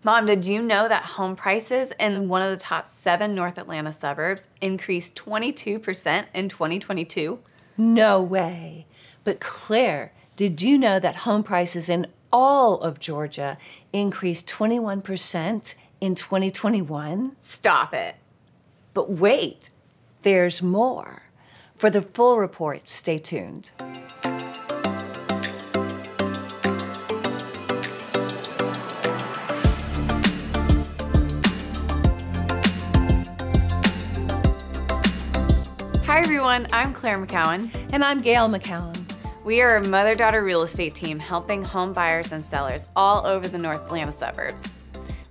Mom, did you know that home prices in one of the top 7 North Atlanta suburbs increased 22% in 2022? No way. But Claire, did you know that home prices in all of Georgia increased 21% in 2021? Stop it. But wait, there's more. For the full report, stay tuned. Hi everyone, I'm Claire McCowan. And I'm Gail McCowan. We are a mother-daughter real estate team helping home buyers and sellers all over the North Atlanta suburbs.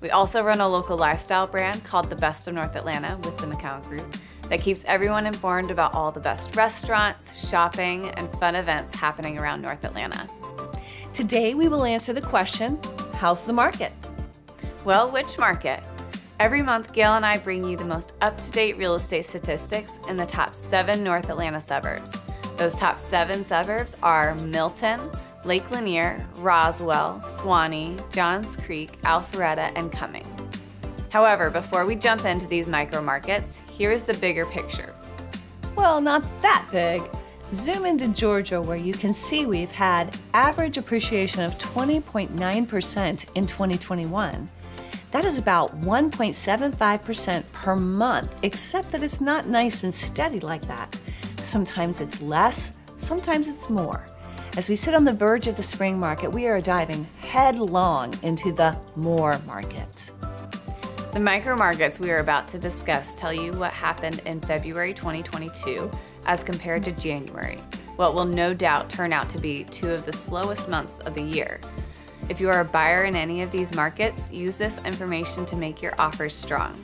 We also run a local lifestyle brand called The Best of North Atlanta with the McCowan Group that keeps everyone informed about all the best restaurants, shopping, and fun events happening around North Atlanta. Today we will answer the question, how's the market? Well, which market? Every month, Gail and I bring you the most up-to-date real estate statistics in the top 7 North Atlanta suburbs. Those top 7 suburbs are Milton, Lake Lanier, Roswell, Suwanee, Johns Creek, Alpharetta, and Cumming. However, before we jump into these micro markets, here's the bigger picture. Well, not that big. Zoom into Georgia where you can see we've had average appreciation of 20.9% in 2021. That is about 1.75% per month, except that it's not nice and steady like that. Sometimes it's less, sometimes it's more. As we sit on the verge of the spring market, we are diving headlong into the more market. The micro markets we are about to discuss tell you what happened in February 2022 as compared to January, what will no doubt turn out to be 2 of the slowest months of the year. If you are a buyer in any of these markets, use this information to make your offers strong.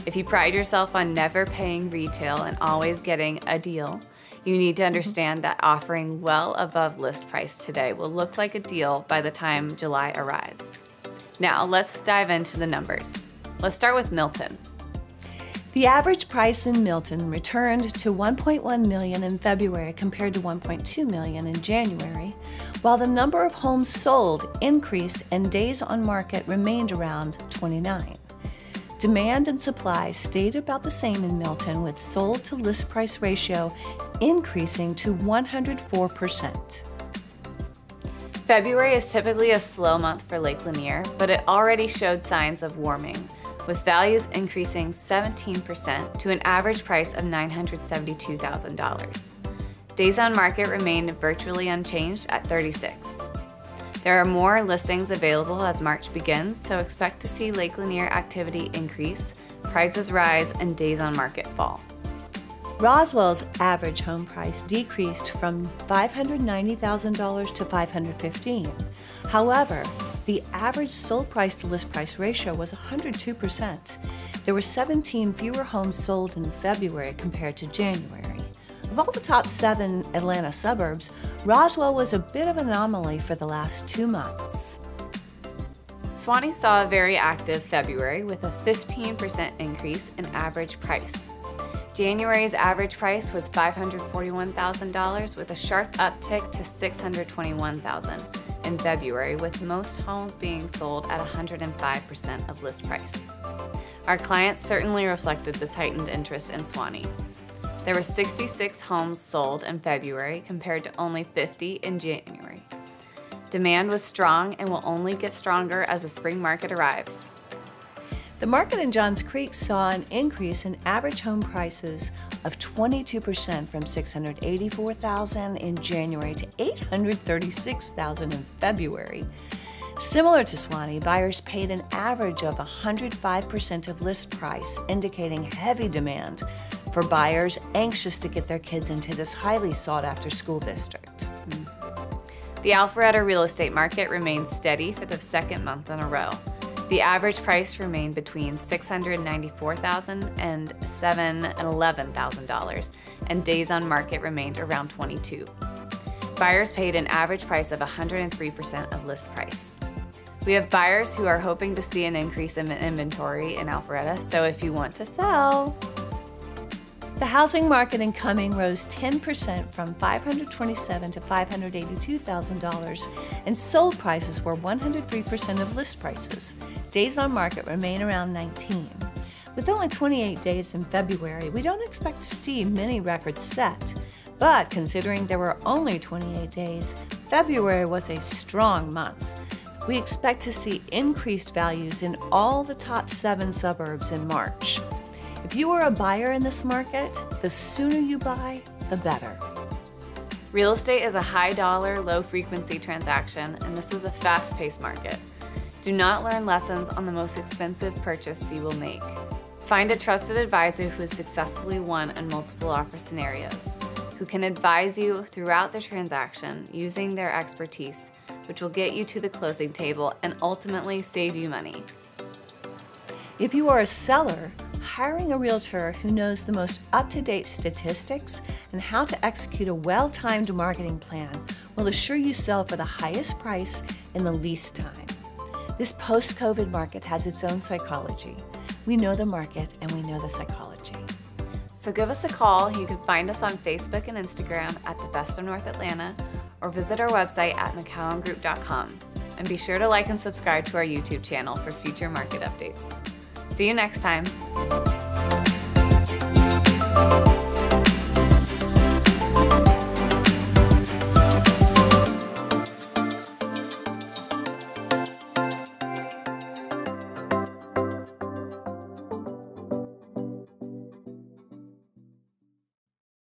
If you pride yourself on never paying retail and always getting a deal, you need to understand that offering well above list price today will look like a deal by the time July arrives. Now, let's dive into the numbers. Let's start with Milton. The average price in Milton returned to $1.1 million in February compared to $1.2 million in January, while the number of homes sold increased and days on market remained around 29. Demand and supply stayed about the same in Milton, with sold to list price ratio increasing to 104%. February is typically a slow month for Lake Lanier, but it already showed signs of warming, with values increasing 17% to an average price of $972,000. Days on market remained virtually unchanged at 36. There are more listings available as March begins, so expect to see Lake Lanier activity increase, prices rise, and days on market fall. Roswell's average home price decreased from $590,000 to $515,000. However, the average sold price to list price ratio was 102%. There were 17 fewer homes sold in February compared to January. Of all the top 7 Atlanta suburbs, Roswell was a bit of an anomaly for the last 2 months. Suwanee saw a very active February with a 15% increase in average price. January's average price was $541,000 with a sharp uptick to $621,000 in February, with most homes being sold at 105% of list price. Our clients certainly reflected this heightened interest in Suwanee. There were 66 homes sold in February compared to only 50 in January. Demand was strong and will only get stronger as the spring market arrives. The market in Johns Creek saw an increase in average home prices of 22% from $684,000 in January to $836,000 in February. Similar to Suwanee, buyers paid an average of 105% of list price, indicating heavy demand for buyers anxious to get their kids into this highly sought-after school district. The Alpharetta real estate market remained steady for the 2nd month in a row. The average price remained between $694,000 and $711,000, and days on market remained around 22. Buyers paid an average price of 103% of list price. We have buyers who are hoping to see an increase in inventory in Alpharetta, so if you want to sell, The housing market in Cumming rose 10% from $527,000 to $582,000, and sold prices were 103% of list prices. Days on market remain around 19. With only 28 days in February, we don't expect to see many records set. But considering there were only 28 days, February was a strong month. We expect to see increased values in all the top 7 suburbs in March. If you are a buyer in this market, the sooner you buy, the better. Real estate is a high-dollar, low-frequency transaction, and this is a fast-paced market. Do not learn lessons on the most expensive purchase you will make. Find a trusted advisor who has successfully won in multiple offer scenarios, who can advise you throughout the transaction using their expertise, which will get you to the closing table and ultimately save you money. If you are a seller, hiring a realtor who knows the most up-to-date statistics and how to execute a well-timed marketing plan will assure you sell for the highest price in the least time. This post-COVID market has its own psychology. We know the market and we know the psychology. So give us a call. You can find us on Facebook and Instagram at The Best of North Atlanta, or visit our website at mccallumgroup.com. And be sure to like and subscribe to our YouTube channel for future market updates. See you next time.